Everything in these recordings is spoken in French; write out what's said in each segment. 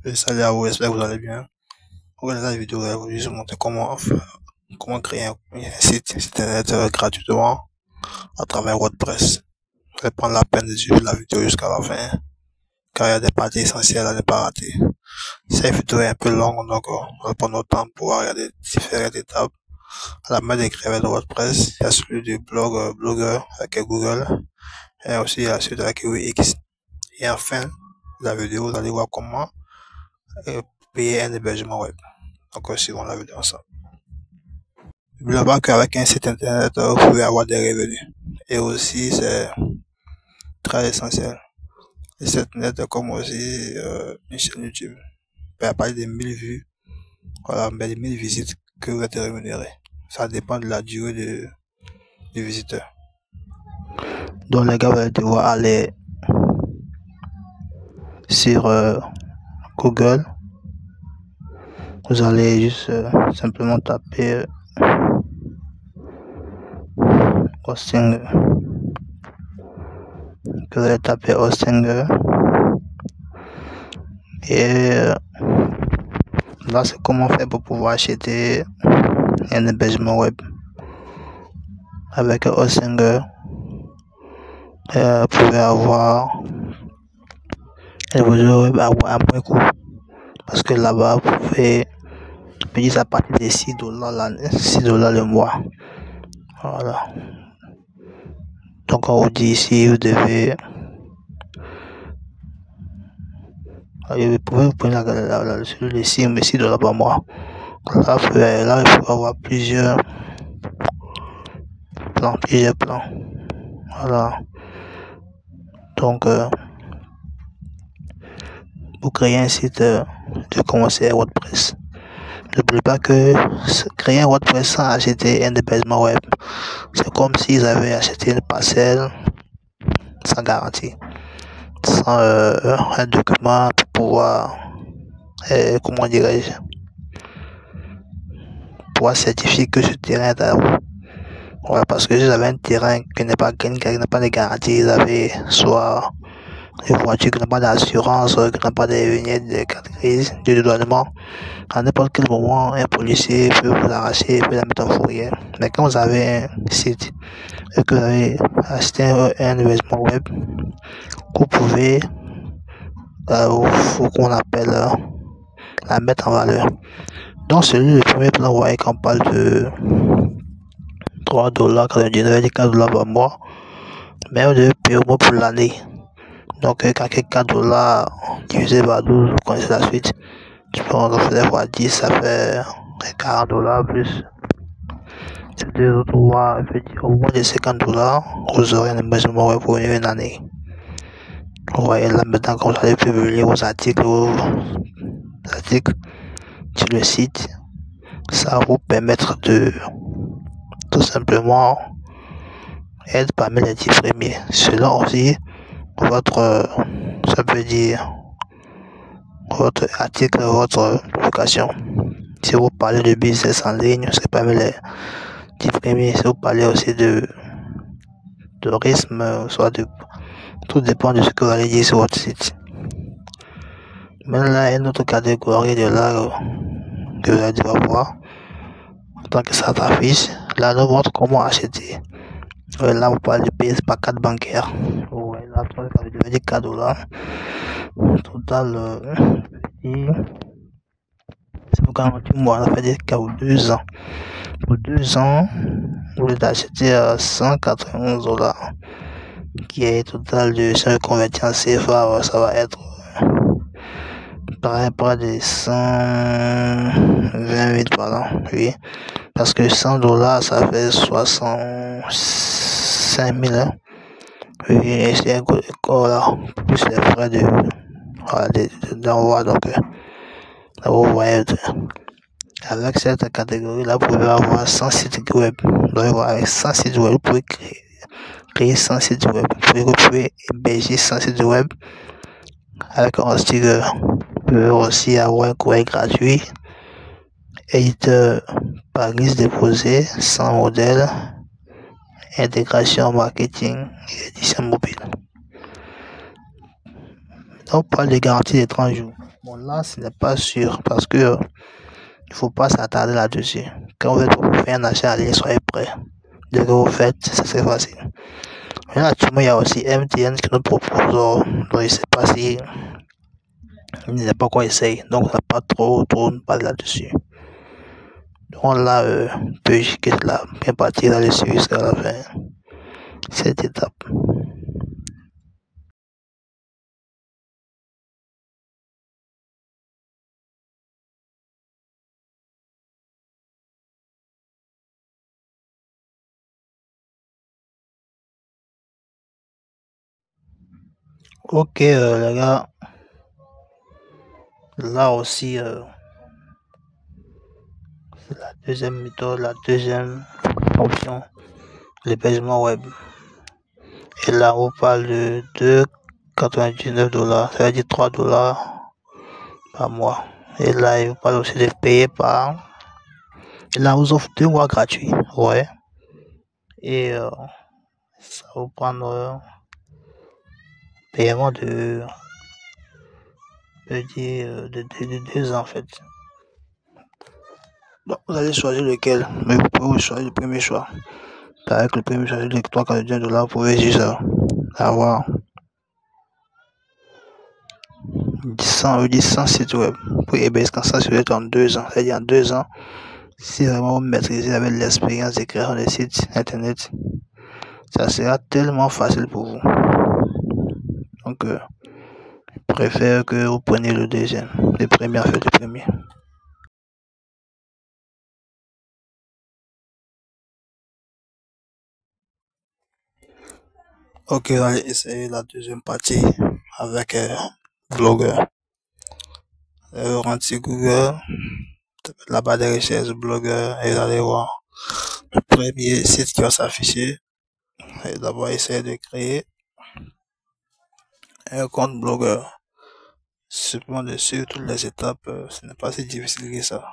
Salut à vous, j'espère que vous allez bien. Regardez la vidéo, je vais vous montrer comment créer un site internet gratuitement à travers WordPress. Je vais prendre la peine de suivre la vidéo jusqu'à la fin, car il y a des parties essentielles à ne pas rater. Cette vidéo est un peu longue, donc on va prendre notre temps pour regarder différentes étapes. À la main d'écrire avec WordPress, il y a celui du blogueur avec Google, et aussi il y a celui avec Wix. Et enfin, la vidéo, vous allez voir comment euh, payer un hébergement web. Donc, suivons la vidéo ensemble. N'oubliez pas qu'avec un site internet, vous pouvez avoir des revenus. Et aussi, c'est très essentiel. Le site internet, comme aussi une chaîne YouTube, peut parler de 1000 vues, voilà, mais de 1000 visites que vous êtes rémunéré. Ça dépend de la durée du visiteur. Donc, les gars, vous allez devoir aller sur Google. Vous allez juste simplement taper hosting. Vous allez taper hosting et là c'est comment faire pour pouvoir acheter un hébergement web avec Hostinger. Vous pouvez avoir un hébergement web à un point court, parce que là-bas vous pouvez payer à partir de $6 le mois. Voilà. Donc on vous dit ici vous devez vous pouvez prendre les $6 par mois. Là il faut avoir plusieurs plans. Voilà. Donc pour créer un site, de commencer à WordPress. N'oubliez pas que créer un WordPress sans acheter un hébergement web, c'est comme s'ils avaient acheté une parcelle sans garantie, sans un document pour pouvoir, comment dirais-je, pouvoir certifier que ce terrain est à vous. Voilà, parce que si vous avez un terrain qui n'a pas de garantie, ils avaient soit une voiture qui n'a pas d'assurance, qui n'a pas de vignettes de catégorie de dédouanement, à n'importe quel moment, un policier peut vous arracher et peut la mettre en fourrière. Mais quand vous avez un site et que vous avez acheté un hébergement web, vous pouvez, qu'on appelle la mettre en valeur. Donc, le premier plan, vous voyez qu'on parle de $3,99 et $4 par mois, mais vous devez payer au moins pour l'année. Donc, quand $4 divisé par 12, vous connaissez la suite. Je pense qu'on faisait fois 10, ça fait $40 plus. C'est 2 autres mois, je veux dire, au moins de $50, vous aurez un hébergement web pour une année. Vous voyez là maintenant, quand vous allez publier vos articles sur le site, ça va vous permettre de tout simplement être parmi les 10 premiers. Selon aussi votre, ça veut dire, votre article, votre publication. Si vous parlez de business en ligne, c'est parmi les 10 premiers. Si vous parlez aussi de tourisme, soit tout dépend de ce que vous allez dire sur votre site. Maintenant, là, il y a une autre catégorie de là que vous allez devoir voir. Tant que ça s'affiche, là, nous montre comment acheter. Là, vous parlez de payer par carte bancaire. Ouais, là, ça veut dire $4. Total, c'est pour 48 mois, ça fait des cas pour 2 ans. Pour 2 ans, vous pouvez acheter à $191, qui est total de, si on convertit en CFA, ça va être près de 128 par an, oui. Parce que $100, ça fait 65 000, hein. Oui, et c'est voilà, plus les frais d'envoi, donc là, vous voyez, avec cette catégorie là, vous pouvez avoir 100 sites web. Donc avec 100 sites web, vous pouvez créer 100 sites web. Vous pouvez héberger 100 sites web avec un sticker. Vous pouvez aussi avoir un courrier gratuit, éditeur par liste déposée, sans modèle, intégration marketing et édition mobile. Donc, on parle de garantie de 30 jours. Bon, là, ce n'est pas sûr parce que il faut pas s'attarder là-dessus. Quand vous êtes pour faire un achat en ligne, soyez prêts. Dès que vous faites, ça c'est facile. Mais là, actuellement, il y a aussi MTN qui nous propose, donc je sais pas si, il ne sait pas quoi essayer, donc on n'a pas trop parler là-dessus. Donc là, peut que là, bien partir d'aller suivre jusqu'à la fin, cette étape. Ok, les gars, là aussi, c'est la deuxième méthode, la deuxième option, l'hébergement web. Et là, on parle de 2,99 $, ça veut dire 3 $ par mois. Et là, il vous parle aussi de payer par. Et là, on vous offre 2 mois gratuits. Ouais. Et ça va vous prendre paiement de 2 ans en fait. Donc, vous allez choisir lequel, mais vous pouvez choisir le premier choix. Avec le premier choix de 3,99 $, vous pouvez juste avoir 100 sites web pour héberger ça sur en 2 ans. C'est-à-dire en 2 ans, si vraiment vous maîtrisez avec l'expérience de création des sites internet, ça sera tellement facile pour vous. Donc, je préfère que vous preniez le deuxième. Le premier, en fait, le premier. Ok, on va essayer la deuxième partie avec Blogger. Rentrez Google, la barre de recherche Blogger et vous allez voir le premier site qui va s'afficher. Et d'abord, essayer de créer un compte Blogger. Simplement de suivre toutes les étapes, ce n'est pas si difficile que ça.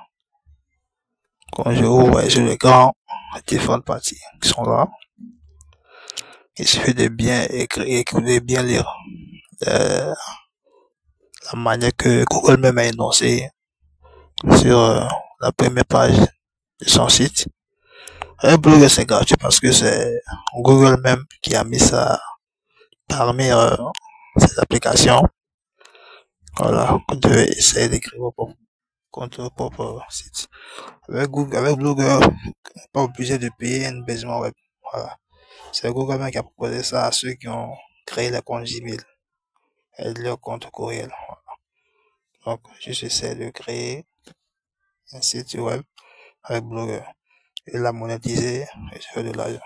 Quand je vous vois sur l'écran, les différentes parties qui sont là, il suffit de bien écrire, de bien lire euh, la manière que Google même a énoncé sur la première page de son site. Un blog c'est gratuit parce que c'est Google même qui a mis ça parmi ses applications. Voilà, vous devez essayer d'écrire votre propre site. Avec Google, avec Blogger, pas obligé de payer un hébergement web. Voilà. C'est Google même qui a proposé ça à ceux qui ont créé les comptes Gmail et leur compte courriel. Donc, j'essaie de créer un site web avec Blogger et la monétiser et se faire de l'argent.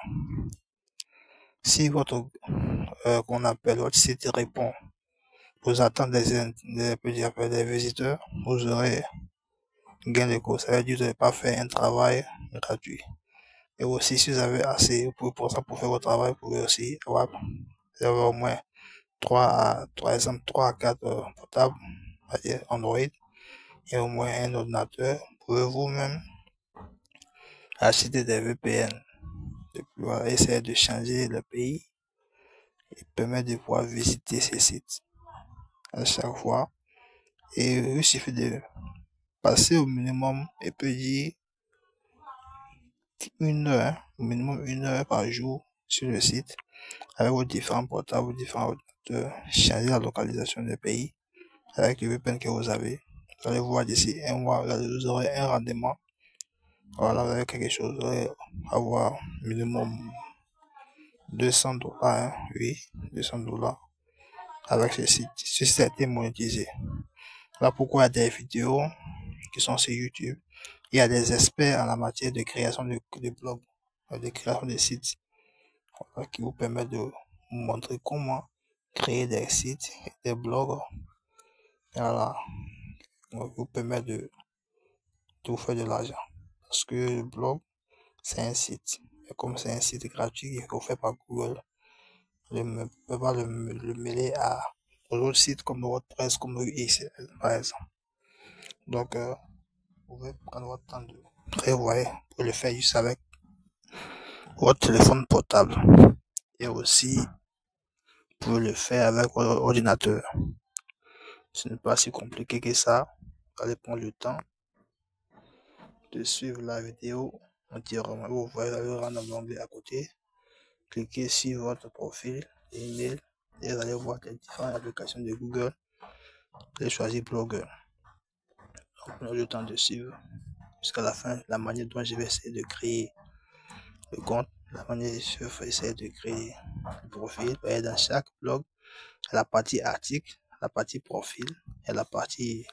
Si votre, qu'on appelle votre site répond aux attentes des visiteurs, vous aurez gain de cause. Ça veut dire que vous n'avez pas fait un travail gratuit. Et aussi, si vous avez assez pour ça, pour faire votre travail, vous pouvez aussi avoir au moins 3 à 4 portables, c'est-à-dire Android, et au moins un ordinateur. Vous pouvez vous-même acheter des VPN. Et puis voilà, essayer de changer le pays et permettre de pouvoir visiter ces sites à chaque fois. Et il suffit de passer au minimum, et peut dire 1 heure, au minimum 1 heure par jour sur le site avec vos différents portables, vos différents ordinateurs, changer la localisation du pays avec le VPN que vous avez. Vous allez voir d'ici un mois, vous aurez un rendement. Voilà, vous avez quelque chose, vous allez avoir minimum 200 $, hein, oui, 200 $ avec ce site. Ce site a été monétisé. Là, pourquoi il y a des vidéos qui sont sur YouTube. Il y a des experts en la matière de création de blogs, de création de sites, voilà, qui vous permettent de vous montrer comment créer des sites, des blogs, voilà, donc vous permet de vous faire de l'argent. Parce que le blog, c'est un site. Et comme c'est un site gratuit et offert par Google, je ne peux pas le mêler aux autres sites comme WordPress, comme UX, par exemple. Donc, vous pouvez prendre votre temps de prévoir pour le faire juste avec votre téléphone portable. Et aussi, vous pouvez le faire avec votre ordinateur. Ce n'est pas si compliqué que ça. Vous allez prendre le temps de suivre la vidéo entièrement. Vous allez rendre l'onglet à côté. Cliquez sur votre profil, email, et vous allez voir les différentes applications de Google. Vous allez choisir Blogger. Donc, prenez le temps de suivre jusqu'à la fin la manière dont je vais essayer de créer le compte, la manière dont je vais essayer de créer le profil. Et dans chaque blog, la partie article, la partie profil et la partie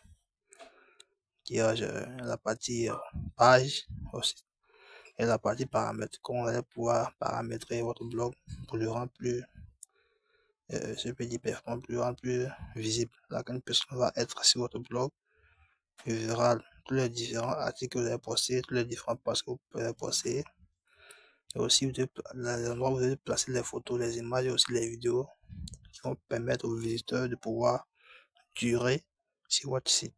page aussi, et la partie paramètres. Comment vous allez pouvoir paramétrer votre blog pour le rendre plus je peux dire performant, plus visible. Là, quand une personne va être sur votre blog, il verra tous les différents articles que vous avez postés, tous les différents posts que vous pouvez poster. Et aussi, l'endroit où vous devez placer les photos, les images et aussi les vidéos qui vont permettre aux visiteurs de pouvoir durer sur votre site.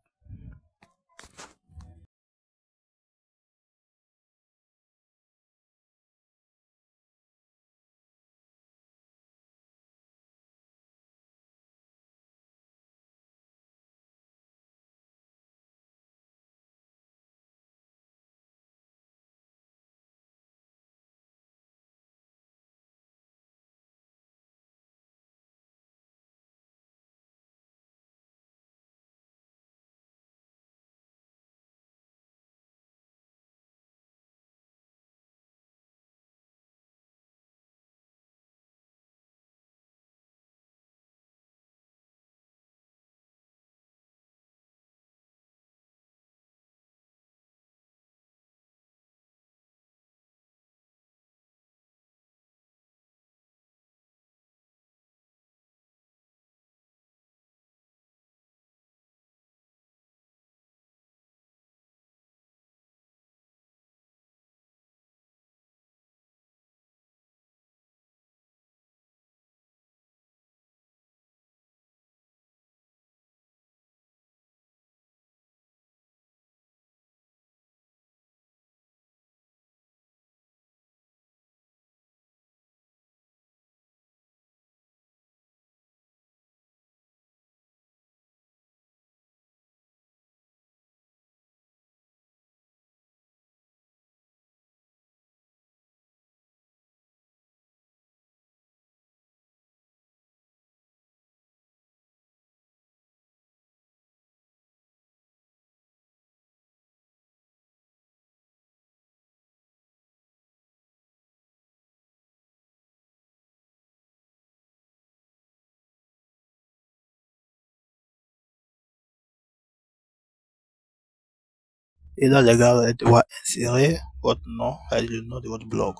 Et là, les gars, vous allez devoir insérer votre nom et le nom de votre blog.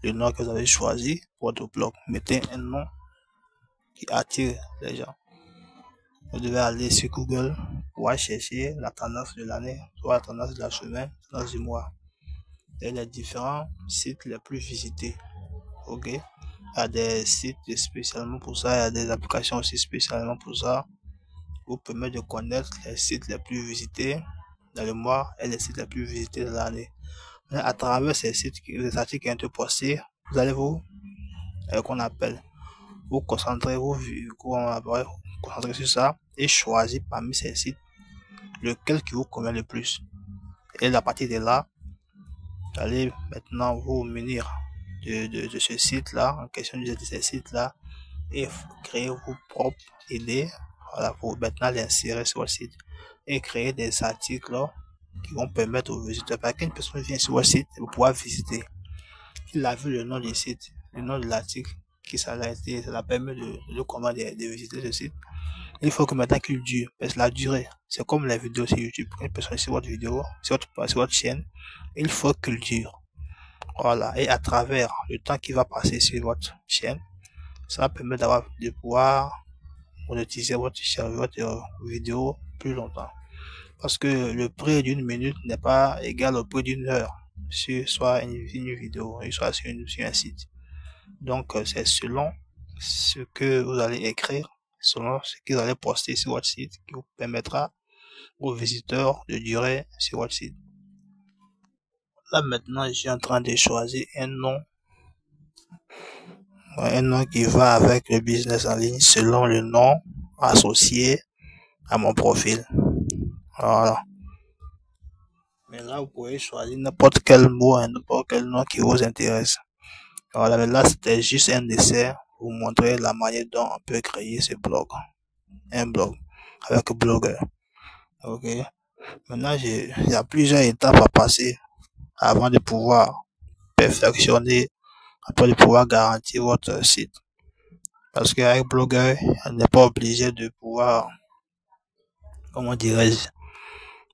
Le nom que vous avez choisi pour votre blog. Mettez un nom qui attire les gens. Vous devez aller sur Google pour chercher la tendance de l'année, soit la tendance de la semaine, la tendance du mois. Et les différents sites les plus visités. Ok? Il y a des sites spécialement pour ça, il y a des applications aussi spécialement pour ça. Vous permettent de connaître les sites les plus visités dans le mois et les sites les plus visités de l'année. À travers ces sites, les articles qui ont été postés, vous allez qu'on appelle, vous concentrer, concentrer sur ça et choisir parmi ces sites lequel qui vous convient le plus. Et à partir de là, vous allez maintenant vous munir de ce site-là, en question de ces sites-là, et créer vos propres idées. Voilà, pour maintenant l'insérer sur votre site et créer des articles qui vont permettre aux visiteurs, parce qu'une personne vient sur votre site, vous pouvoir visiter. Il a vu le nom du site, le nom de l'article qui ça l'a permis de commander, de visiter ce site. Il faut que maintenant qu'il dure, parce que la durée, c'est comme les vidéos sur YouTube. Une personne sur votre vidéo, sur votre chaîne, il faut qu'il dure. Voilà, et à travers le temps qui va passer sur votre chaîne, ça permet de pouvoir monétiser votre vidéo plus longtemps. Parce que le prix d'une minute n'est pas égal au prix d'une heure sur soit une vidéo, soit sur un site. Donc, c'est selon ce que vous allez écrire, selon ce que vous allez poster sur votre site, qui vous permettra aux visiteurs de durer sur votre site. Là, maintenant, je suis en train de choisir un nom qui va avec le business en ligne selon le nom associé à mon profil. Voilà. Mais là, vous pouvez choisir n'importe quel mot, n'importe quel nom qui vous intéresse. Voilà, mais là, c'était juste un essai pour vous montrer la manière dont on peut créer ce blog. Un blog avec Blogger. Ok. Maintenant, il y a plusieurs étapes à passer avant de pouvoir perfectionner, après de pouvoir garantir votre site. Parce qu'avec Blogger, on n'est pas obligé de pouvoir, comment dirais-je,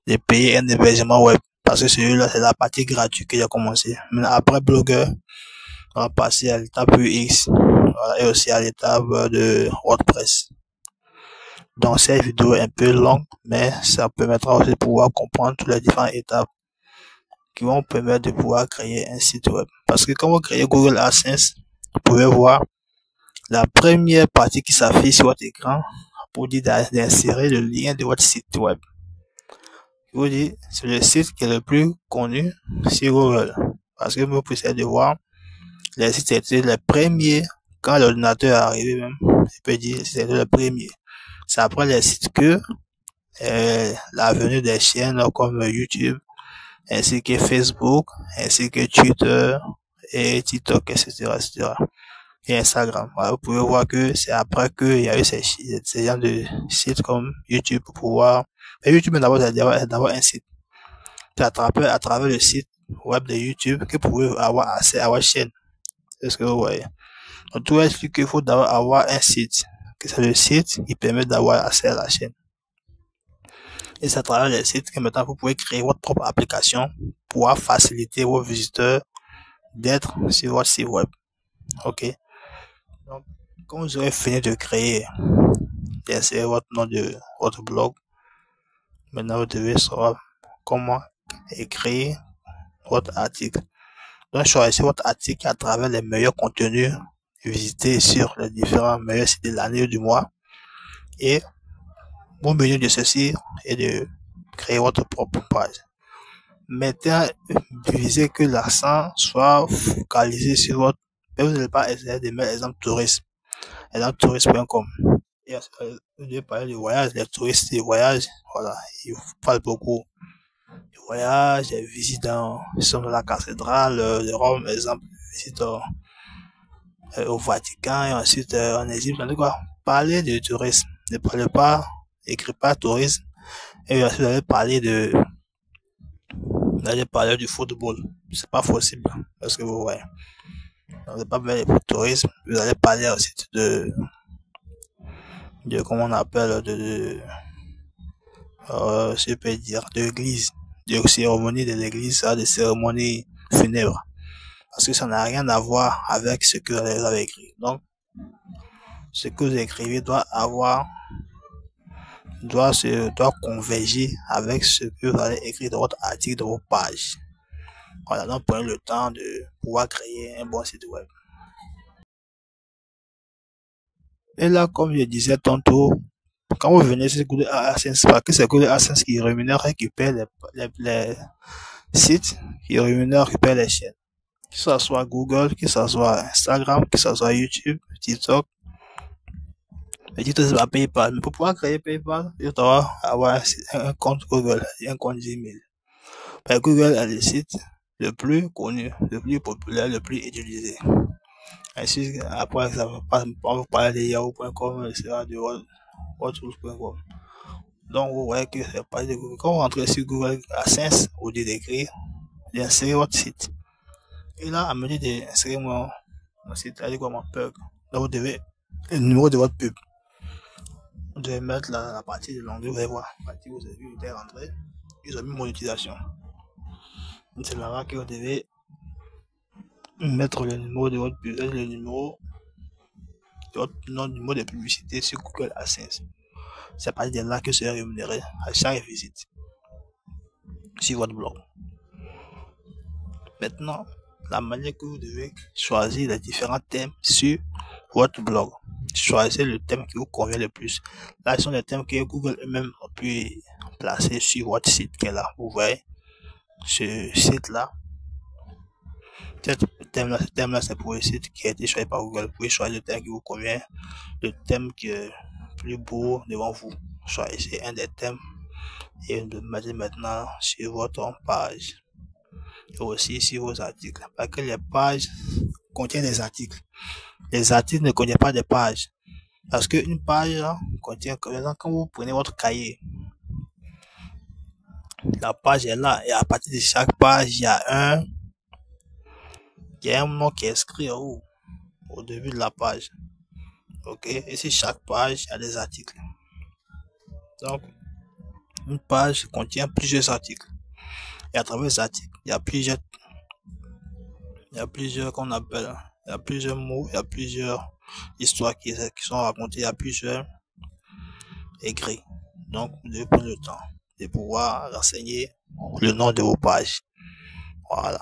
de payer un hébergement web. Parce que celui-là, c'est la partie gratuite que j'ai commencé. Maintenant, après Blogger, on va passer à l'étape UX, voilà, et aussi à l'étape de WordPress. Donc, cette vidéo est un peu longue, mais ça permettra aussi de pouvoir comprendre toutes les différentes étapes qui vont permettre de pouvoir créer un site web. Parce que quand vous créez Google AdSense, vous pouvez voir la première partie qui s'affiche sur votre écran pour dire d'insérer le lien de votre site web. Je vous dis, c'est le site qui est le plus connu sur Google. Parce que vous pouvez de voir, les sites étaient les premiers quand l'ordinateur est arrivé même. Je peux dire, c'était le premier. C'est après les sites que la venue des chaînes comme YouTube, ainsi que Facebook, ainsi que Twitter et TikTok, etc., etc. Et Instagram. Voilà, vous pouvez voir que c'est après qu'il y a eu ces gens de sites comme YouTube pour pouvoir... Mais YouTube, d'abord, c'est d'avoir un site. C'est à travers le site web de YouTube que vous pouvez avoir accès à votre chaîne. C'est ce que vous voyez. Donc, tout explique qu'il faut d'abord avoir un site. Que c'est le site qui permet d'avoir accès à la chaîne. Et c'est à travers les sites que maintenant vous pouvez créer votre propre application pour faciliter vos visiteurs d'être sur votre site web. Ok. Donc, quand vous aurez fini de créer, d'insérer votre nom de votre blog, maintenant vous devez savoir comment écrire votre article. Donc, choisissez votre article à travers les meilleurs contenus visités sur les différents meilleurs sites de l'année ou du mois. Et mon but de ceci est de créer votre propre page. Maintenant, visez que l'accent soit focalisé sur votre... Mais vous n'allez pas essayer de mettre exemple tourisme. Exemple tourisme.com. Et vous devez parler de voyage, les touristes des voyages. Voilà, ils parlent beaucoup de voyage, des visites dans la cathédrale de Rome, exemple, visite au Vatican et ensuite en Égypte. En tout cas, parlez de tourisme. Ne parlez pas, n'écrivez pas tourisme. Et ensuite, vous allez parler du football. C'est pas possible. Parce que vous voyez. Vous n'allez pas parler de tourisme. Vous allez parler aussi de comment on appelle, je peux dire, de l'église. De cérémonie de l'église, de cérémonie funèbre. Parce que ça n'a rien à voir avec ce que vous avez écrit. Donc, ce que vous écrivez doit converger avec ce que vous allez écrire dans votre article, dans vos pages. Voilà, donc prenez le temps de pouvoir créer un bon site web. Et là, comme je disais tantôt, quand vous venez sur Google AdSense, parce que c'est Google AdSense qui rémunère, récupère les sites, qui récupère les chaînes. Que ce soit Google, que ce soit Instagram, que ce soit YouTube, TikTok. Mais TikTok, c'est pas PayPal. Mais pour pouvoir créer PayPal, il doit avoir un compte Google, un compte Gmail. Parce que Google est le site le plus connu, le plus populaire, le plus utilisé. Ainsi, après, ça va pas vous parler de yahoo.com, etc., de whatsapp.com. Donc, vous voyez que c'est pas de Google. Quand vous rentrez sur Google AdSense, vous dites d'écrire, d'insérer votre site. Et là, à me dire d'insérer mon site, c'est-à-dire quoi, mon pub. Donc, vous devez, le numéro de votre pub. Vous devez mettre la partie de l'onglet, vous allez voir, la partie où vous avez vu, vous devez rentrer. Ils ont mis monétisation. C'est là que vous devez mettre le numéro de votre pub, le numéro de votre numéro de publicité sur Google AdSense. C'est à partir de là que vous serez rémunéré à chaque visite sur votre blog. Maintenant, la manière que vous devez choisir les différents thèmes sur votre blog. Choisissez le thème qui vous convient le plus. Là, ce sont les thèmes que Google eux-mêmes ont pu placer sur votre site qui est là. Vous voyez ce site-là. Ce thème-là, c'est pour le site qui a été choisi par Google. Vous pouvez choisir le thème qui vous convient, le thème qui est plus beau devant vous. choisissez un des thèmes et le mettez maintenant sur votre page et aussi sur vos articles. Parce que les pages contiennent des articles. Les articles ne contiennent pas des pages. Parce qu'une page contient, par exemple, quand vous prenez votre cahier, la page est là et à partir de chaque page, il y a un nom qui est inscrit en haut, au début de la page. Ok, et sur chaque page, il y a des articles. Donc, une page contient plusieurs articles. Et à travers ces articles, il y a plusieurs qu'on appelle, il y a plusieurs mots, il y a plusieurs histoires qui sont racontées, il y a plusieurs écrits. Donc, vous devez prendre le temps de pouvoir renseigner le nom de vos pages. Voilà.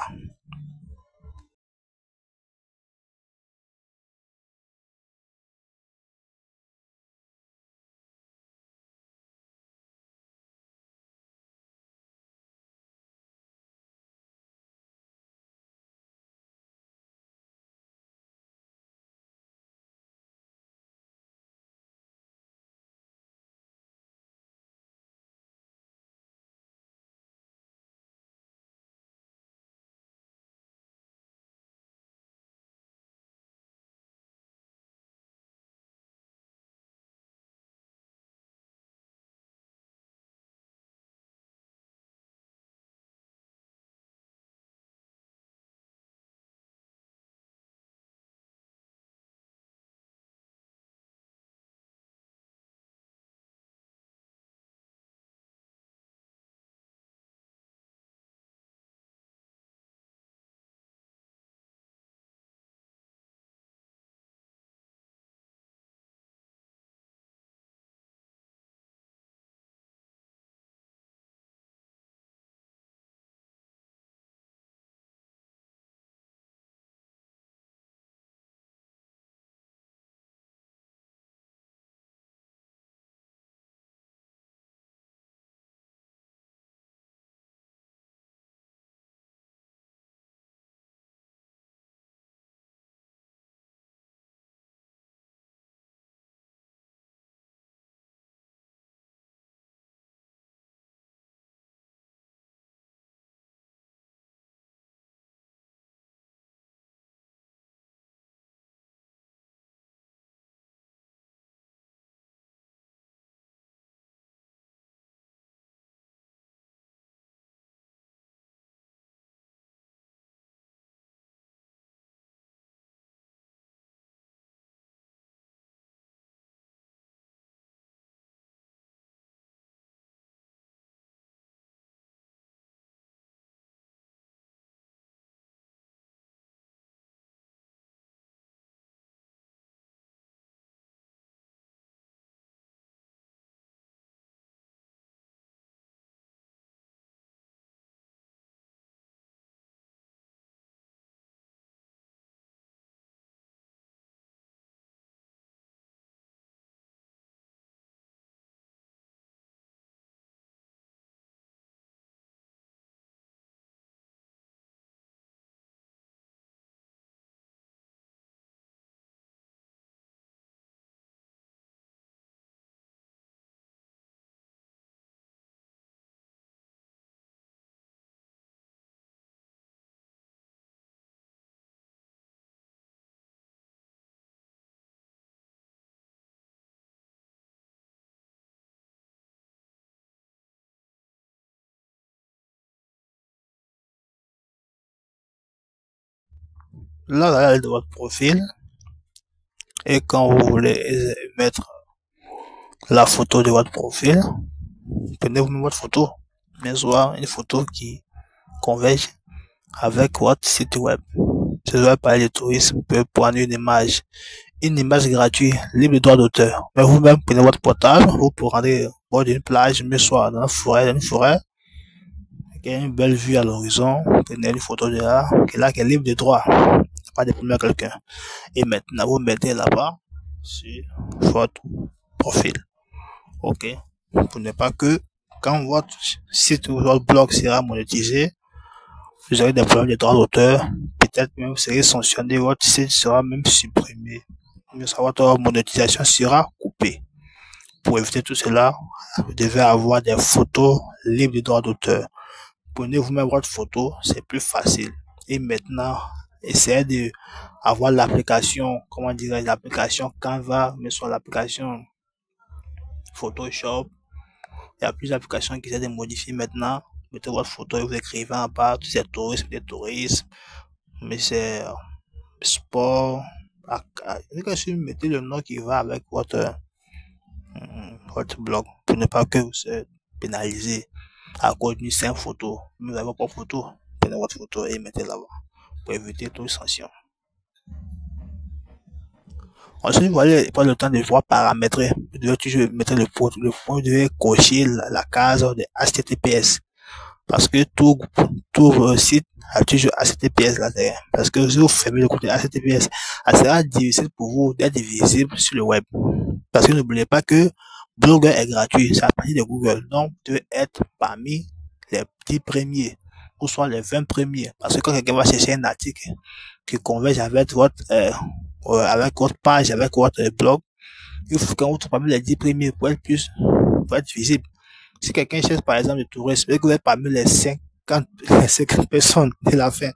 Là, là, de votre profil, et quand vous voulez mettre la photo de votre profil, prenez vous votre photo, mais soit une photo qui converge avec votre site web. Si vous avez parlé de tourisme, vous pouvez prendre une image gratuite, libre de droit d'auteur. Mais vous-même, prenez votre portable, vous pourrez au bord d'une plage, mais soit dans une forêt, qui a une belle vue à l'horizon, prenez une photo de là, qui est libre de droit, pas de problème à quelqu'un. Et maintenant, vous mettez là-bas, sur votre profil. Ok? Pour ne pas que, quand votre site ou votre blog sera monétisé, vous aurez des problèmes de droit d'auteur, peut-être même vous serez sanctionné, votre site sera même supprimé, votre monétisation sera coupée. Pour éviter tout cela, vous devez avoir des photos libres de droit d'auteur. Prenez vous-même votre photo, c'est plus facile. Et maintenant, essayez de avoir l'application, comment dirais-je, l'application Canva, mais sur l'application Photoshop. Il y a plusieurs applications qui essaient de modifier maintenant. Mettez votre photo et vous écrivez en bas, c'est tourisme, des tourismes, mais c'est sport. Mettez le nom qui va avec votre blog pour ne pas que vous soyez pénalisé à cause d'une simple photo. Vous n'avez pas de photo, prenez votre photo et mettez là-bas pour éviter toute sanction. Ensuite, vous allez prendre le temps de voir paramétrer. Vous devez toujours mettre le point, vous devez cocher la case de HTTPS. Parce que tout site a toujours HTTPS là derrière. Parce que si vous fermez le côté HTTPS, ça sera difficile pour vous d'être visible sur le web. Parce que n'oubliez pas que Blogger est gratuit, c'est à partir de Google. Donc, vous devez être parmi les 10 premiers, ou soit les 20 premiers. Parce que quand quelqu'un va chercher un article qui converge avec avec votre page, avec votre blog, il faut qu'on soit parmi les 10 premiers pour être visible. Si quelqu'un cherche par exemple le tourisme et que vous êtes parmi les 50 personnes de la fin,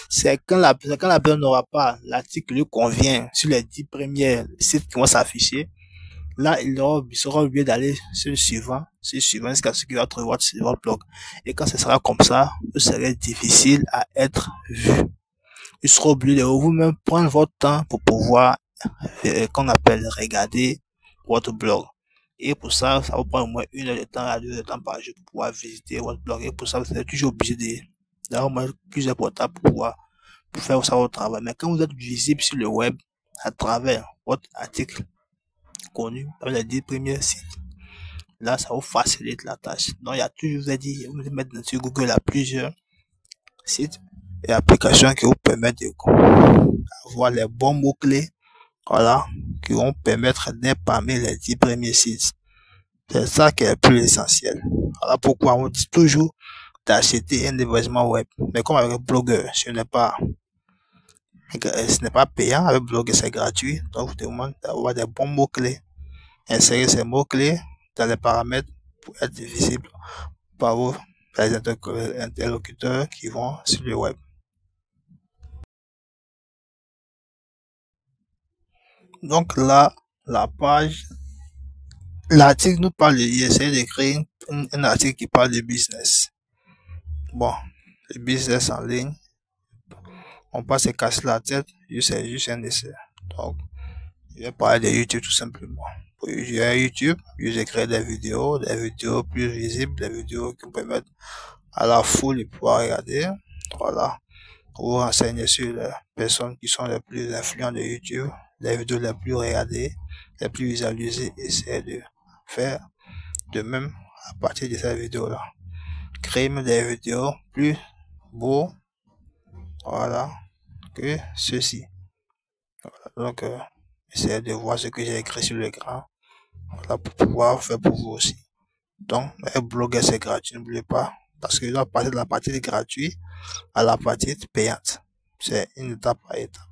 c'est quand la personne n'aura pas l'article qui lui convient sur les 10 premiers sites qui vont s'afficher, là il sera obligé d'aller sur le suivant, jusqu'à ce qu'il va trouver votre blog. Et quand ce sera comme ça, vous serez difficile à être vu. Il sera obligé de vous-même prendre votre temps pour pouvoir, qu'on appelle regarder votre blog. Et pour ça, ça vous prend au moins 1 heure de temps à 2 heures de temps par jour pour pouvoir visiter votre blog. Et pour ça, vous êtes toujours obligé d'avoir au moins plusieurs portables pour faire ça votre travail. Mais quand vous êtes visible sur le web à travers votre article connu dans les 10 premiers sites, là, ça vous facilite la tâche. Donc, il y a toujours, vous avez dit, vous mettre sur Google à plusieurs sites et applications qui vous permettent d'avoir les bons mots-clés, voilà, qui vont permettre d'être parmi les 10 premiers sites. C'est ça qui est le plus essentiel. Voilà pourquoi on dit toujours d'acheter un hébergement web. Mais comme avec Blogger, ce n'est pas payant. Avec Blogger, c'est gratuit. Donc, je vous demande d'avoir des bons mots-clés. Insérer ces mots-clés dans les paramètres pour être visible par vos interlocuteurs qui vont sur le web. Donc là, la page, l'article nous parle, essayer d'écrire un article qui parle de business. Bon, le business en ligne, on passe se casser la tête, c'est juste un essai. Donc, je vais parler de YouTube tout simplement. Pour YouTube, je crée des vidéos plus visibles, des vidéos qui me permettent à la foule de pouvoir regarder. Voilà. Pour vous renseigner sur les personnes qui sont les plus influentes de YouTube, les vidéos les plus regardées, les plus visualisées, essayez de faire de même à partir de cette vidéo-là. Créer des vidéos plus beaux, voilà, que ceci. Voilà, donc, essayez de voir ce que j'ai écrit sur l'écran, voilà, pour pouvoir faire pour vous aussi. Donc, un blog, c'est gratuit, n'oubliez pas, parce que je dois passer de la partie gratuite à la partie payante. C'est une étape par étape.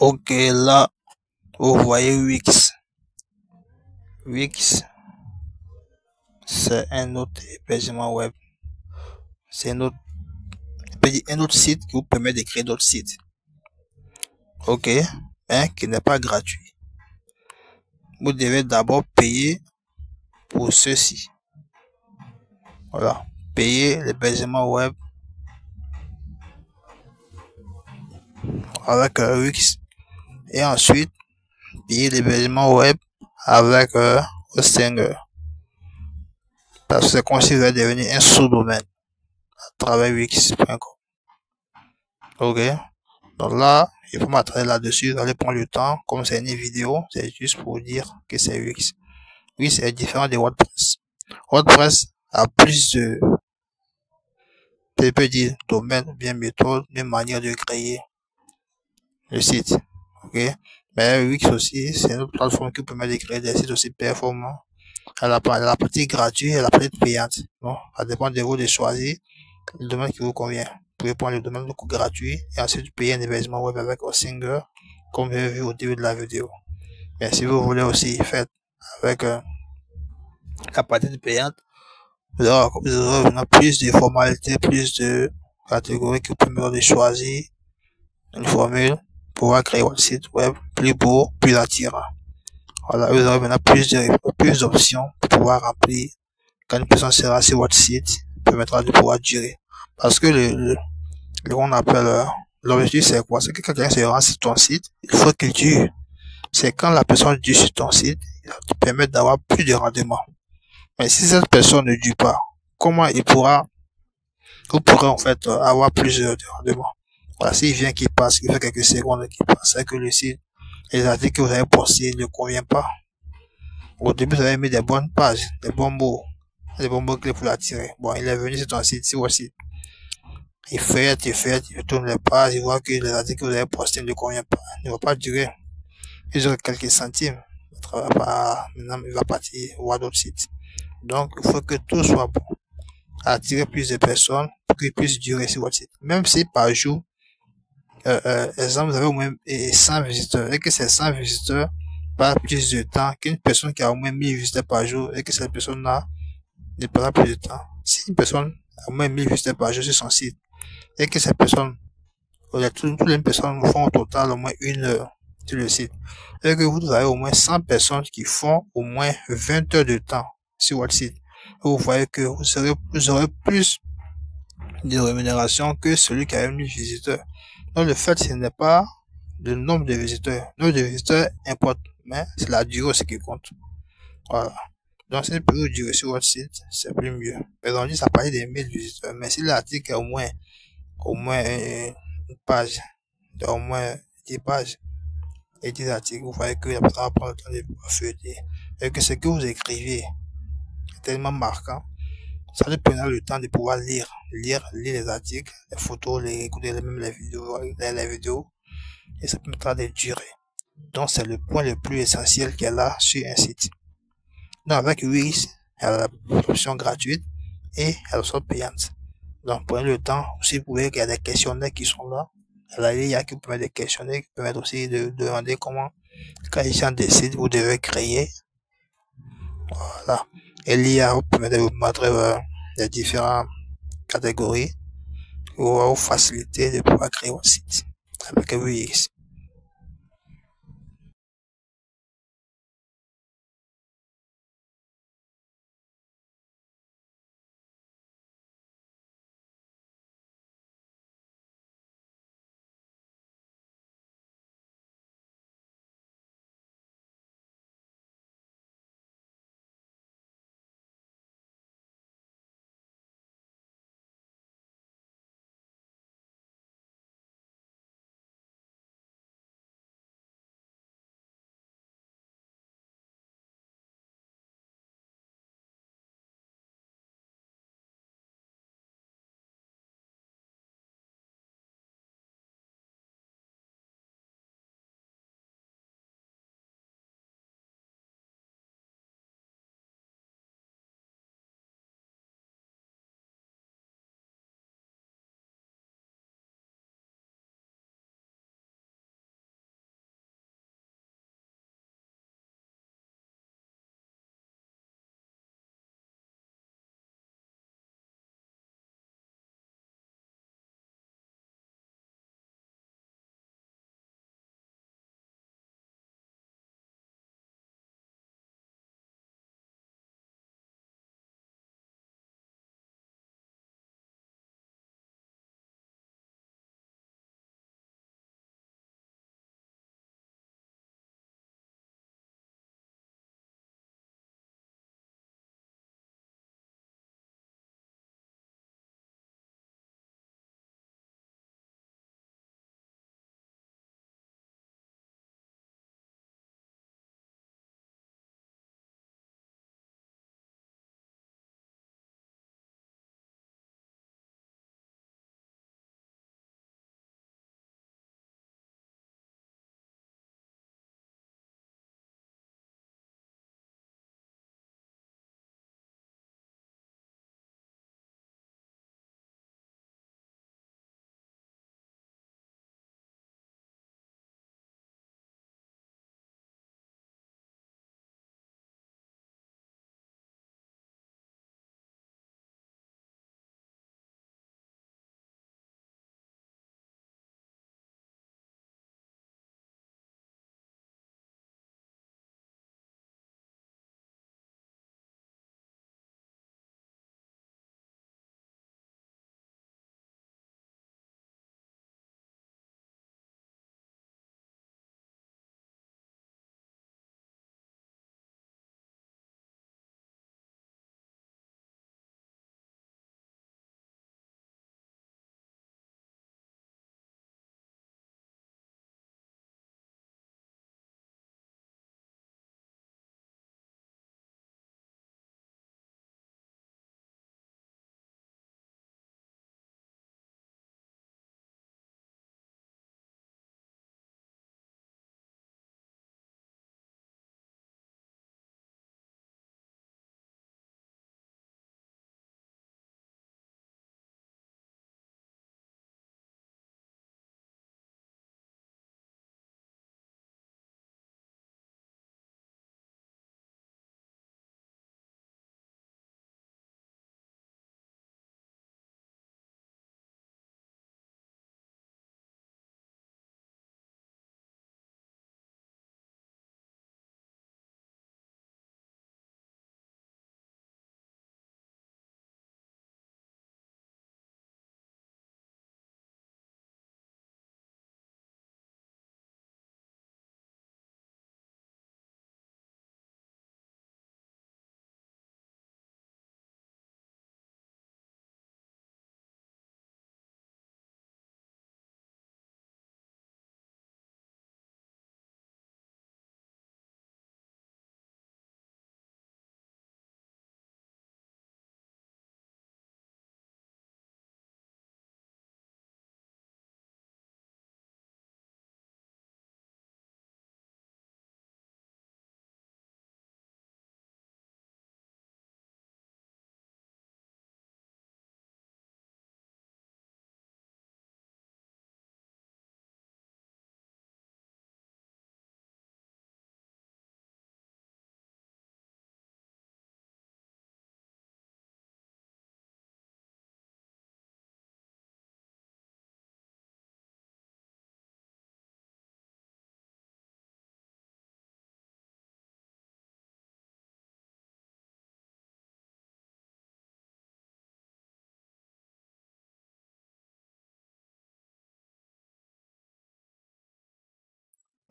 Ok, là, vous voyez Wix. Wix, c'est un autre hébergement web. C'est un autre site qui vous permet de créer d'autres sites. Ok, mais qui n'est pas gratuit. Vous devez d'abord payer pour ceci. Voilà, payer l'hébergement web avec Wix. Et ensuite, payer l'hébergement web avec Hostinger. Parce que c'est comme si vous allez devenir un sous-domaine à travers Wix.com. Ok. Donc là, il faut m'attarder là-dessus. Vous allez prendre le temps. Comme c'est une vidéo, c'est juste pour dire que c'est Wix. Wix est différent de WordPress. WordPress a plus de, je peux dire, domaine, bien méthode, bien manière de créer le site. Ok. Mais Wix aussi, c'est une autre plateforme qui permet de créer des sites aussi performants. Elle a la partie gratuite et la partie payante. Bon, ça dépend de vous de choisir le domaine qui vous convient. Vous pouvez prendre le domaine gratuit et ensuite payer un hébergement web avec Hostinger, comme vous avez vu au début de la vidéo. Mais si vous voulez aussi faire avec la partie payante, vous aurez plus de formalités, plus de catégories qui vous permettent de choisir une formule pour pouvoir créer votre site web plus beau, plus attirant. Voilà, vous aurez maintenant plus d'options pour pouvoir remplir quand une personne sera sur votre site, permettra de pouvoir durer. Parce que qu'on appelle l'objectif, c'est quoi? C'est que quelqu'un se rend sur ton site, il faut qu'il dure. C'est quand la personne dure sur ton site, il va te permettre d'avoir plus de rendement. Mais si cette personne ne dure pas, comment vous pourrez en fait avoir plus de rendement? Voilà, s'il vient qui passe, il fait quelques secondes qui passe, c'est que le site, les articles que vous avez postés ne conviennent pas. Au début, vous avez mis des bonnes pages, des bons mots clés pour l'attirer. Bon, il est venu sur ton site, sur votre site. Il tourne les pages, il voit que les articles que vous avez postés ne conviennent pas, ne vont pas durer. Ils ont quelques centimes. Maintenant, il va partir voir d'autres sites. Donc, il faut que tout soit bon. Attirer plus de personnes pour qu'ils puissent durer sur votre site. Même si par jour, exemple, vous avez au moins 100 visiteurs et que ces 100 visiteurs passent plus de temps qu'une personne qui a au moins 1000 visiteurs par jour et que cette personne-là ne passe pas plus de temps. Si une personne a au moins 1000 visiteurs par jour sur son site et que cette personne, toutes les personnes font au total au moins 1 heure sur le site et que vous avez au moins 100 personnes qui font au moins 20 heures de temps sur votre site, vous voyez que vous aurez plus de rémunération que celui qui a 1000 visiteurs. Donc le fait, ce n'est pas le nombre de visiteurs. Le nombre de visiteurs importe, mais c'est la durée ce qui compte. Voilà. Donc si vous pouvez durer sur votre site, c'est plus mieux. Par exemple, ça parlait des 1000 visiteurs, mais si l'article est au moins une page, au moins 10 pages et 10 articles, vous voyez que la personne va prendre le temps de feuilleter et que ce que vous écrivez est tellement marquant. Ça lui prendra le temps de pouvoir lire les articles, les photos, écouter même les vidéos, et ça permettra de durer. Donc, c'est le point le plus essentiel qu'elle a sur un site. Donc, avec Wix, elle a l'option gratuite et elle est payante. Donc, prenez le temps. Si vous pouvez, qu'il y a des questionnaires qui sont là. Il y a qui permettent des questionnaires qui permettent aussi de demander comment, quand il y a des sites, vous devez créer. Voilà. Et l'IA vous permet de vous montrer les différentes catégories qui va vous faciliter de pouvoir créer votre site avec Wix.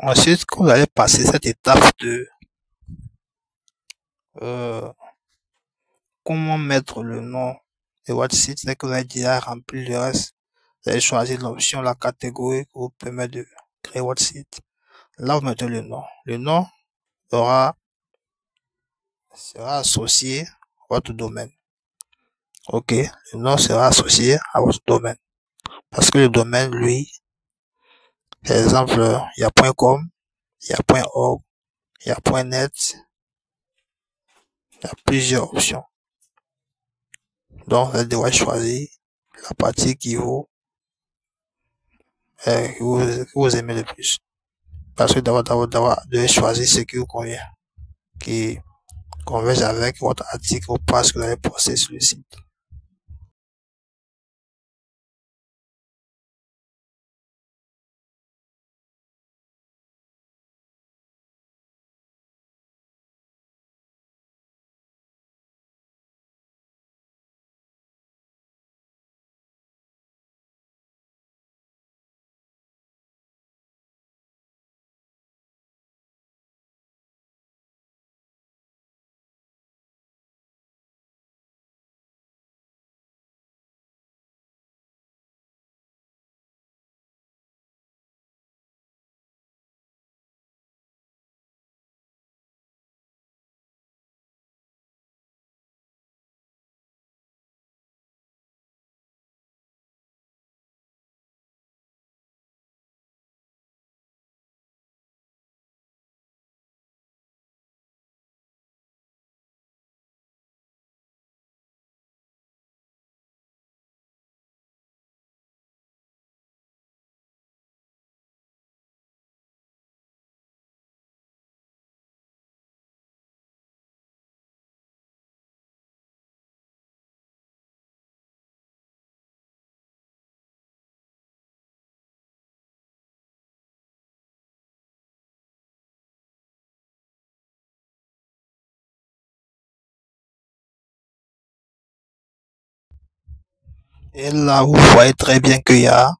Ensuite, quand vous allez passer cette étape de euh, comment mettre le nom de votre site, c'est que vous avez déjà rempli le reste. Vous allez choisir l'option, la catégorie qui vous permet de créer votre site. Là, vous mettez le nom. Le nom sera associé à votre domaine. Ok, le nom sera associé à votre domaine. Parce que le domaine, lui, par exemple, il y a .com, il y a .org, il y a .net, il y a plusieurs options. Donc, vous allez devoir choisir la partie qui vous aimez le plus. Parce que d'abord, de choisir ce qui vous convient, qui converge avec votre article ou page que vous allez poster sur le site. Et là, vous voyez très bien qu'il y a,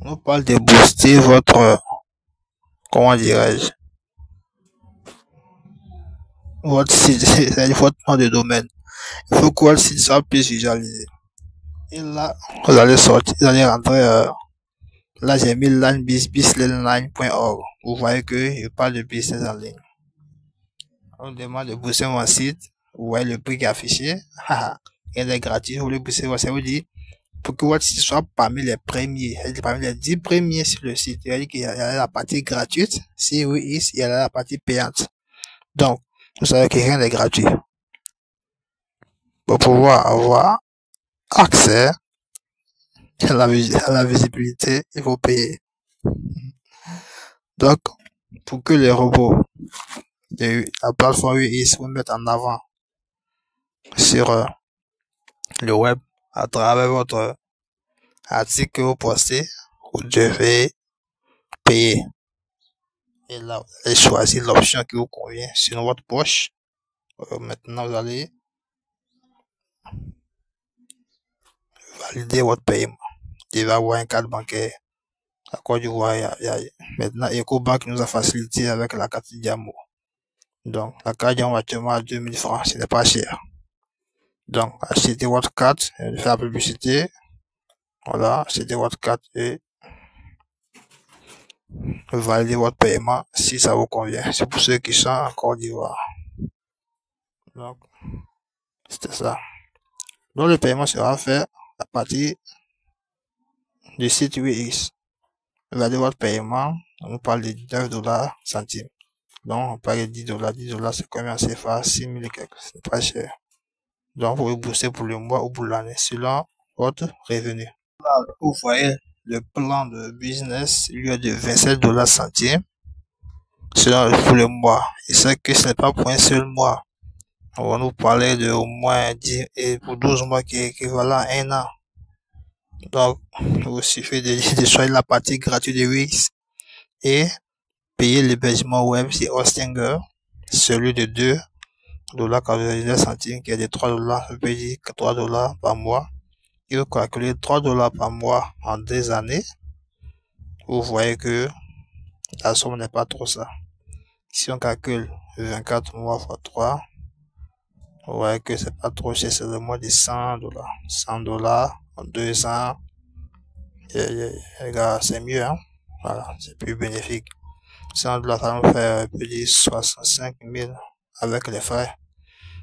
on parle de booster votre, comment dirais-je, votre site, c'est-à-dire votre nom de domaine. Il faut que votre site soit plus visualisé. Et là, vous allez sortir, vous allez rentrer, là j'ai mis businessline.org. Vous voyez que je parle de business en ligne. On me demande de booster mon site. Vous voyez le prix qui est affiché. Il est gratuit. Vous voulez booster, ça veut dire pour que votre site soit parmi les premiers, parmi les 10 premiers sur le site. Il y a la partie gratuite. Si oui, il y a la partie payante. Donc, vous savez que rien n'est gratuit. Pour pouvoir avoir accès à la visibilité, il faut payer. Donc, pour que les robots de la plateforme UX vous mettent en avant sur le web à travers votre article que vous postez, vous devez payer. Et là, vous allez choisir l'option qui vous convient sur votre poche. Maintenant, vous allez valider votre paiement. Il va avoir un carte bancaire. À Côte d'Ivoire, maintenant, EcoBank nous a facilité avec la carte Diamo. Donc, la carte Diamo actuellement à 2000 francs, ce n'est pas cher. Donc, achetez votre carte, faire la publicité. Voilà, achetez votre carte et valider votre paiement si ça vous convient. C'est pour ceux qui sont en Côte d'Ivoire. Donc, c'était ça. Donc, le paiement sera fait à partir du site UX. Regardez votre paiement. On parle de 9 dollars centimes. Donc, on parle de 10 dollars. 10 dollars, c'est combien? C'est CFA? 6 000 et quelques. C'est pas cher. Donc, vous pouvez booster pour le mois ou pour l'année, selon votre revenu. Là, vous voyez le plan de business, lui est de 27 dollars centimes. Selon pour le mois. Et c'est que ce n'est pas pour un seul mois. On va nous parler de au moins 10 et pour 12 mois qui est équivalent à un an. Donc, il suffit de choisir la partie gratuite de Wix et payer l'hébergement web sur Hostinger, celui de 2 dollars 99 centimes qui est de 3 dollars, je peux dire 3 dollars par mois. Il faut calculer 3 dollars par mois en 2 années. Vous voyez que la somme n'est pas trop ça. Si on calcule 24 mois fois 3, on voit que c'est pas trop cher, c'est le moins de $100. $100 en 2 ans. Les gars, c'est mieux, hein. Voilà, c'est plus bénéfique. $100, ça nous fait plus de 65 000 avec les frais.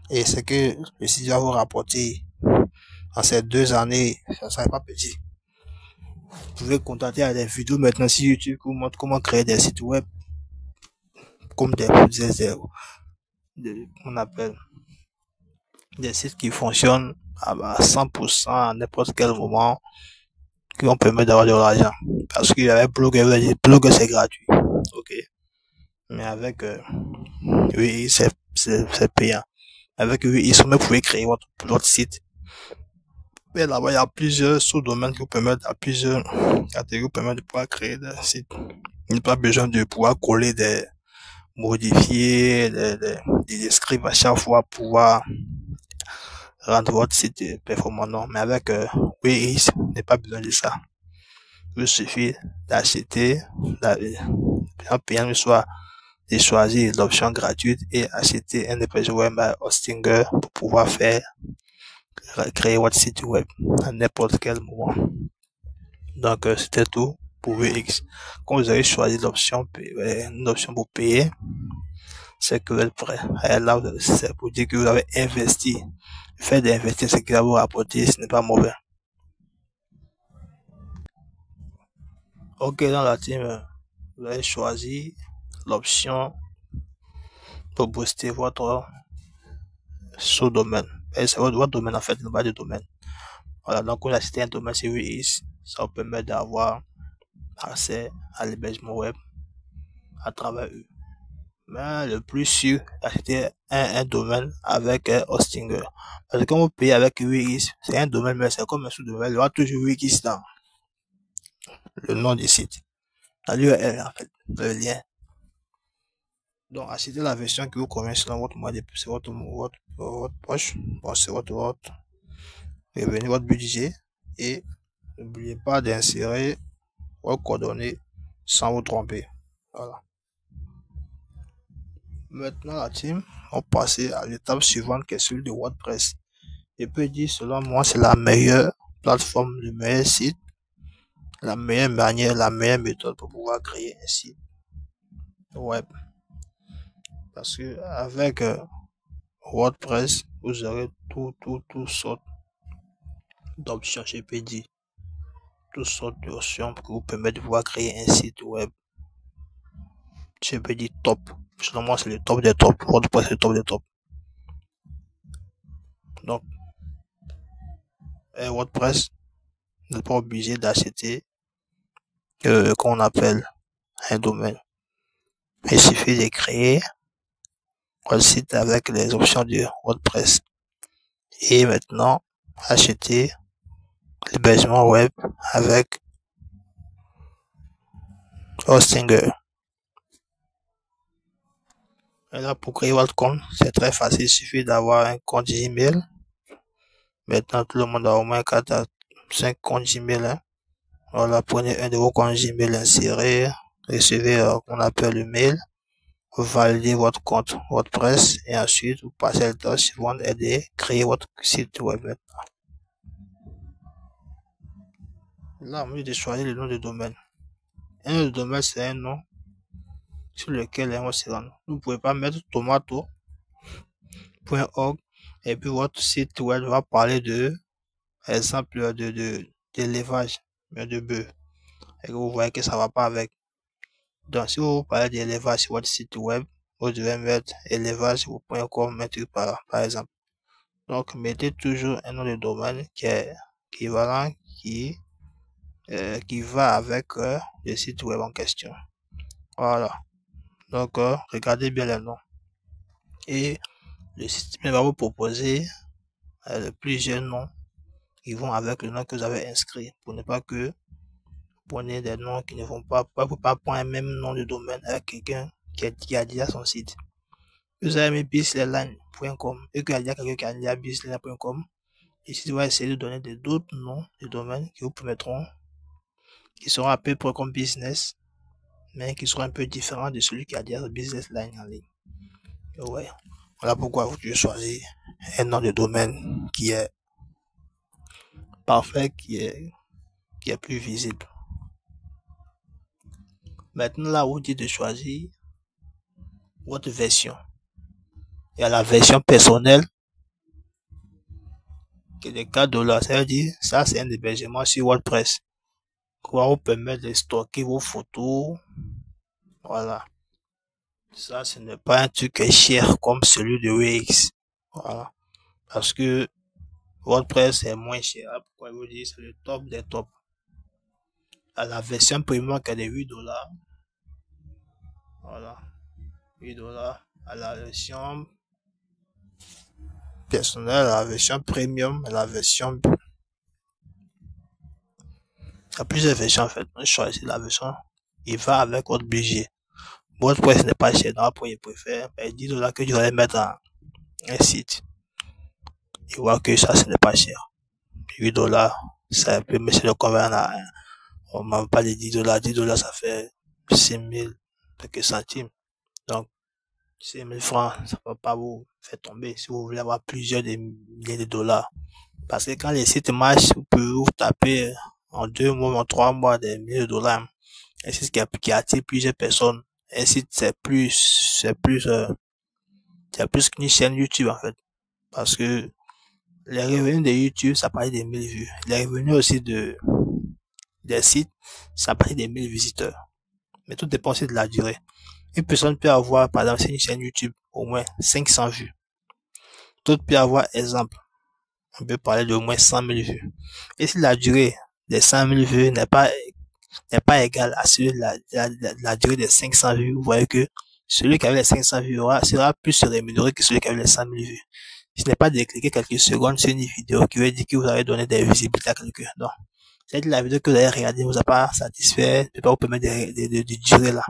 Et c'est que le site va vous rapporter en ces 2 années, ça serait pas petit. Vous pouvez contacter à des vidéos maintenant sur YouTube qui vous montrent comment créer des sites web, comme on appelle des sites qui fonctionnent à 100% à n'importe quel moment, qui vont permettre d'avoir de l'argent. Parce qu'il y avait Blogger c'est gratuit. Ok. Mais avec, oui, c'est payant. Avec oui, vous pouvez créer votre site. Et là-bas, il y a plusieurs sous-domaines qui vous permettent, à plusieurs catégories vous permettent de pouvoir créer des sites. Il n'y a pas besoin de pouvoir coller modifier des scripts à chaque fois pour pouvoir rendre votre site performant. Non, mais avec Wix, il n'y a pas besoin de ça. Il suffit d'acheter, en payant le soir, de choisir l'option gratuite et acheter un hébergeur web à Hostinger pour pouvoir créer votre site web à n'importe quel moment. Donc, c'était tout pour VX. Quand vous avez choisi l'option pour payer, c'est que vous êtes prêt. Et là, c'est pour dire que vous avez investi. Le fait d'investir, ce qui va vous rapporter, ce n'est pas mauvais. Ok, dans la team, vous avez choisi l'option pour booster votre sous-domaine. C'est votre domaine en fait, le bas du domaine. Voilà, donc vous achetez un domaine sur VX, ça vous permet d'avoir accès à l'hébergement web à travers eux. Mais le plus sûr, acheter un domaine avec Hostinger. Parce que quand vous payez avec Wix, c'est un domaine, mais c'est comme un sous-domaine. Il y aura toujours Wix dans le nom du site. Dans l'URL, en fait, le lien. Donc, achetez la version qui vous convient selon votre moyen, c'est votre poche. Bon, c'est votre revenu, votre budget. Et n'oubliez pas d'insérer vos coordonnées sans vous tromper. Voilà. Maintenant, la team, on passe à l'étape suivante qui est celle de WordPress. Je peux dire, selon moi, c'est la meilleure plateforme, le meilleur site, la meilleure manière, la meilleure méthode pour pouvoir créer un site web. Parce que avec WordPress, vous aurez tout sortes d'options, je peux dire, toutes sortes d'options qui vous permettent de pouvoir créer un site web. Je peux dire top. Selon moi, c'est le top des tops. WordPress, c'est le top des tops. Donc, WordPress, vous n'êtes pas obligé d'acheter qu'on appelle un domaine. Il suffit de créer un site avec les options de WordPress. Et maintenant, acheter l'hébergement web avec Hostinger. Et là, pour créer votre compte, c'est très facile. Il suffit d'avoir un compte Gmail. Maintenant, tout le monde a au moins 4 à 5 comptes Gmail. Hein. Voilà, prenez un de vos comptes Gmail, insérez, recevez qu'on appelle le mail, validez votre compte WordPress et ensuite vous passez le tâche suivante et de créer votre site web. Là, on de choisir le nom de domaine. Un nom de domaine, c'est un nom sur lequel on se rend. Vous ne pouvez pas mettre tomato.org et puis votre site web va parler de, par exemple, d'élevage, de bœuf. Et que vous voyez que ça va pas avec. Donc, si vous parlez d'élevage sur votre site web, vous devez mettre élevage.com, un truc par exemple. Donc, mettez toujours un nom de domaine qui est équivalent, qui va avec le site web en question. Voilà. Donc, regardez bien les noms. Et le système va vous proposer plusieurs noms qui vont avec le nom que vous avez inscrit pour ne pas que vous preniez des noms qui ne vont pas prendre un même nom de domaine avec quelqu'un qui a déjà son site. Vous avez mis businessline.com et qu'il y a déjà quelqu'un qui a déjà businessline.com. Ici, vous allez essayer de donner d'autres noms de domaines qui vous permettront, qui seront à peu près comme business, mais qui sera un peu différent de celui qui a déjà le business line en ligne. Ouais. Voilà pourquoi vous devez choisir un nom de domaine qui est parfait, qui est plus visible. Maintenant, là, vous dites de choisir votre version. Il y a la version personnelle qui est de 4 dollars. Ça veut dire, ça, c'est un hébergement sur WordPress. Qui va vous permettre de stocker vos photos. Voilà. Ça, ce n'est pas un truc cher comme celui de Wix. Voilà. Parce que WordPress est moins cher. Pourquoi je vous dis, c'est le top des tops. À la version premium qui est de 8 dollars. Voilà. 8 dollars. À la version personnelle, à la version premium, à la version. Il y a plusieurs versions en fait. Je choisis la version. Il va avec votre budget. WordPress n'est pas cher. Donc, je préfère 10 dollars que je vais mettre dans un site. Et voir que ça, ce n'est pas cher. 8 dollars, ça peut me le convaincre à, on m'a pas de 10 dollars. 10 dollars, ça fait 6 000 quelques centimes. Donc, 6 000 francs, ça ne va pas vous faire tomber si vous voulez avoir plusieurs milliers de dollars. Parce que quand les sites marchent, vous pouvez vous taper en 2 mois, en 3 mois des milliers de dollars. Un site qui attire plusieurs personnes. Un site, c'est plus qu'une chaîne YouTube, en fait. Parce que les revenus de YouTube, ça paraît des 1000 vues. Les revenus aussi des sites, ça paraît des 1000 visiteurs. Mais tout dépend aussi de la durée. Une personne peut avoir, par exemple, c'est une chaîne YouTube, au moins 500 vues. D'autres peut avoir, exemple, on peut parler d'au moins 100 000 vues. Et si la durée des 100 000 vues n'est pas égale à la durée des 500 vues, vous voyez que celui qui avait les 500 vues sera plus rémunéré que celui qui avait les 100 000 vues. Ce n'est pas de cliquer quelques secondes sur une vidéo qui veut dire que vous avez donné des visibilités à quelqu'un. Non. C'est-à-dire la vidéo que vous avez regardée ne vous a pas satisfait, ne peut pas vous permettre de durer là.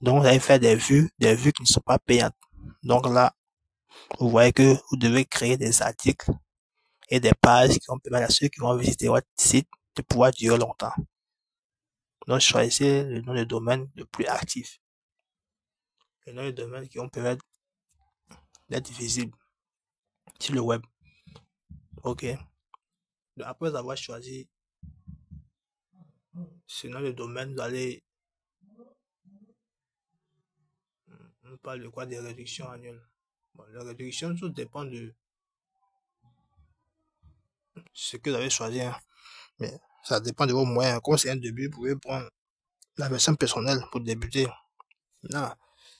Donc, vous allez faire des vues qui ne sont pas payantes. Donc là, vous voyez que vous devez créer des articles et des pages qui vont permettre à ceux qui vont visiter votre site de pouvoir durer longtemps. Donc, choisissez le nom de domaine le plus actif. Le nom de domaine qui vont permettre d'être visible sur le web. OK. Donc, après avoir choisi ce nom de domaine, vous allez on parle de quoi? Des réductions annuelles. Bon, la réduction, tout dépend de ce que vous avez choisi. Hein. Mais ça dépend de vos moyens. Comme c'est un début, vous pouvez prendre la version personnelle pour débuter. Non.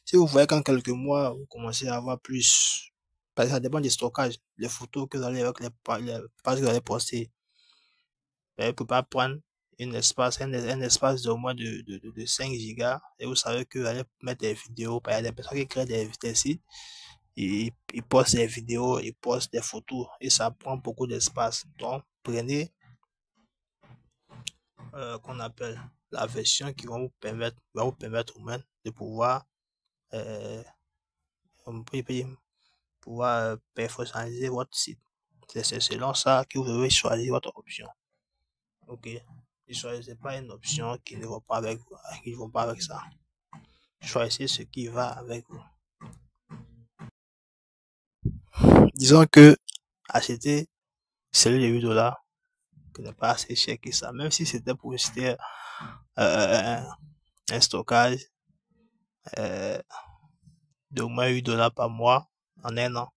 Si vous voyez qu'en quelques mois, vous commencez à avoir plus, parce que ça dépend du stockage, les photos que vous allez avec les pages que vous allez poster. Vous ne pouvez pas prendre un espace de au moins de 5 gigas et vous savez que vous allez mettre des vidéos. Il y a des personnes qui créent des sites, ils postent des vidéos, ils postent des photos et ça prend beaucoup d'espace. Donc, prenez qu'on appelle la version qui va vous permettre au moins de pouvoir personnaliser votre site. C'est selon ça que vous devez choisir votre option. Ok. Ne choisissez pas une option qui ne va pas avec vous, qui ne va pas avec ça. Choisissez ce qui va avec vous. Disons que acheter celui de 8 dollars, qui n'est pas assez cher que ça, même si c'était pour acheter un stockage d'au moins 8 dollars par mois en un an,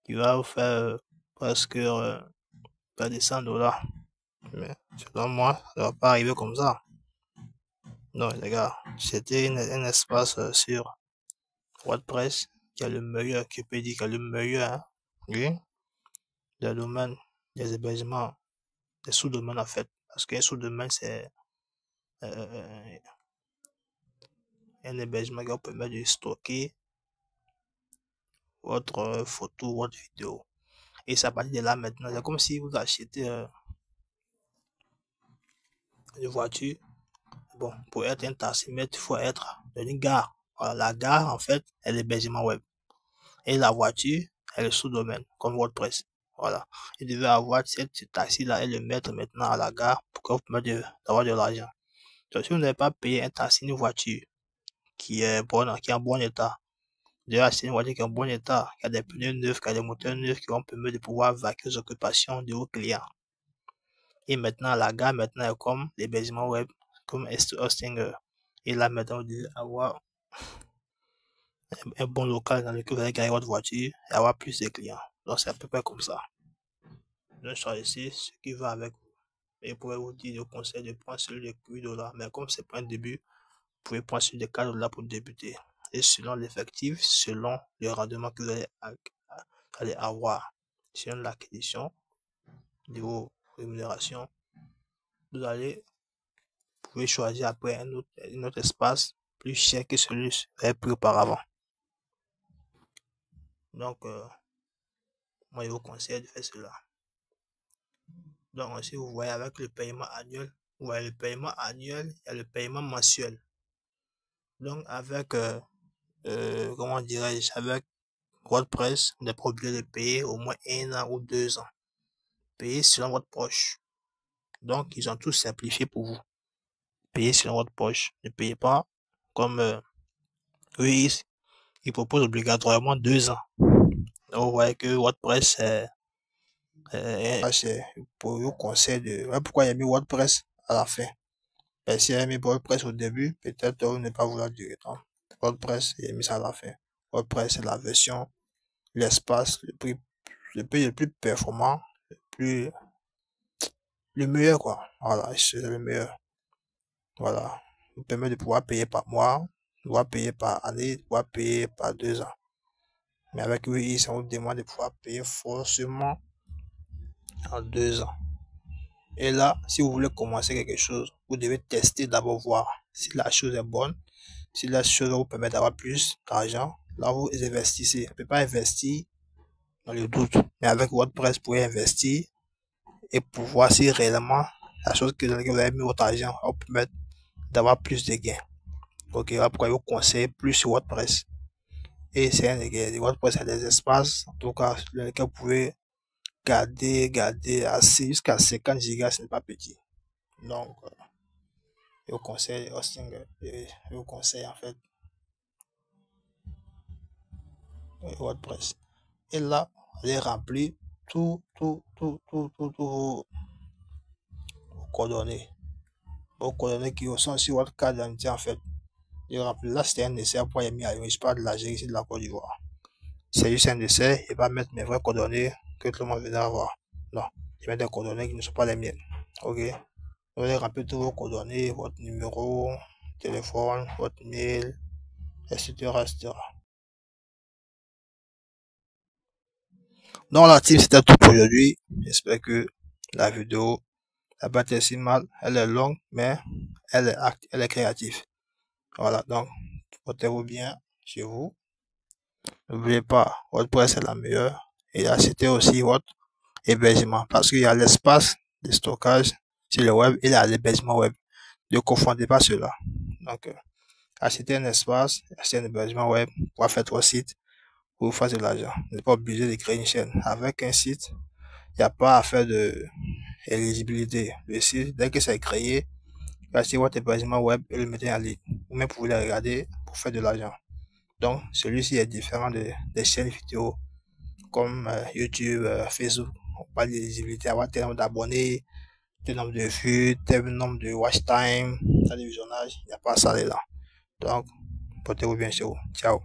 qui va vous faire presque près de 100 dollars. Mais selon moi, ça ne va pas arriver comme ça. Non, les gars, c'était un espace sur WordPress qui est le meilleur, qui peut dire qu'il est le meilleur, hein, oui, des domaines, des hébergements, des sous-domaines en fait. Parce qu'un sous-domaine, c'est un hébergement qui va permettre de stocker votre photo, votre vidéo. Et ça partir de là maintenant. C'est comme si vous achetez une voiture. Bon, pour être un taximètre, il faut être dans une gare. Voilà, la gare, en fait, est l'hébergement web. Et la voiture est le sous-domaine, comme WordPress. Voilà. Il devait avoir ce taxi-là et le mettre maintenant à la gare pour que vous permettre d'avoir de l'argent. Donc, si vous n'avez pas payé un taxi, une voiture qui est bonne, qui est en bon état, déjà, c'est une voiture qui est en bon état, qui a des pneus neufs, qui a des moteurs neufs qui vont permettre de pouvoir vaquer aux occupations de vos clients. Et maintenant, la gamme maintenant est comme l'hébergement web, comme Hostinger. Et là, maintenant, vous devez avoir un bon local dans lequel vous allez garer votre voiture et avoir plus de clients. Donc, c'est à peu près comme ça. Donc, choisissez ce qui va avec vous. Et je pourrais vous dire le conseil de prendre celui de 8 $. Mais comme c'est pas un début, vous pouvez prendre celui de 4 $ pour débuter. Et selon l'effectif, selon le rendement que vous allez avoir, selon l'acquisition de vos rémunérations, vous pouvez choisir après un autre espace plus cher que celui que vous avez pris auparavant. Donc, moi, je vous conseille de faire cela. Donc, si vous voyez avec le paiement annuel, vous voyez le paiement annuel, il y a le paiement mensuel. Donc, avec, comment dirais-je, avec WordPress, vous n'êtes pas obligé de payer au moins 1 an ou 2 ans. Payez selon votre poche. Donc, ils ont tout simplifié pour vous. Payez selon votre poche. Ne payez pas comme oui, ils proposent obligatoirement 2 ans. Donc, vous voyez que WordPress c'est pour vous conseil de. Ouais, pourquoi il y a mis WordPress à la fin? Ben, si il y a mis WordPress au début, peut-être vous ne pas vouloir durer. WordPress, il a mis ça à la fin. WordPress, c'est la version, l'espace, le plus performant, le meilleur, quoi. Voilà, c'est le meilleur. Voilà. Vous permet de pouvoir payer par mois, de pouvoir payer par année, de pouvoir payer par 2 ans. Mais avec UI, ça vous demande de pouvoir payer forcément en 2 ans. Et là, si vous voulez commencer quelque chose, vous devez tester d'abord voir si la chose est bonne, si la chose vous permet d'avoir plus d'argent. Là, vous investissez. Vous ne pouvez pas investir dans le doute. Mais avec WordPress, vous pouvez investir et pour voir si réellement la chose que vous avez mis votre argent va vous permettre d'avoir plus de gains. Ok, là pourquoi je vous conseille plus WordPress. Et c'est un des gains. WordPress a des espaces, en tout cas, dans lesquels vous pouvez garder assez jusqu'à 50 gigas, ce n'est pas petit. Donc, je vous conseille hosting, je vous conseille en fait WordPress. Et là, vous allez remplir tout vos coordonnées. Vos coordonnées qui sont sur votre carte d'identité en fait. Je rappelle, là c'était un essai pour y mis à je parle de l'Algérie, c'est de la Côte d'Ivoire. C'est juste un essai, je vais pas mettre mes vraies coordonnées que tout le monde venait avoir. Non, je vais mettre des coordonnées qui ne sont pas les miennes. Ok? Vous allez remplir tous vos coordonnées, votre numéro, téléphone, votre mail, etc. etc. Donc la team, c'était tout pour aujourd'hui. J'espère que la vidéo n'a pas été si mal. Elle est longue, mais elle est créative. Voilà, donc, portez-vous bien chez vous. N'oubliez pas, WordPress est la meilleure. Et achetez aussi votre hébergement parce qu'il y a l'espace de stockage sur le web et il y a l'hébergement web. Ne confondez pas cela. Donc, achetez un espace, achetez un hébergement web pour faire votre site pour vous faire de l'argent. Vous n'êtes pas obligé de créer une chaîne. Avec un site, il n'y a pas à faire de éligibilité. Le site, dès que c'est créé, achetez votre hébergement web et le mettez en ligne. Vous-même pouvez le regarder pour faire de l'argent. Donc, celui-ci est différent des chaînes vidéo comme YouTube, Facebook. On parle d'éligibilité, avoir tel nombre d'abonnés, tel nombre de vues, tel nombre de watch time, tel visionnage. Il n'y a pas ça là. Donc, portez-vous bien chez vous. Ciao.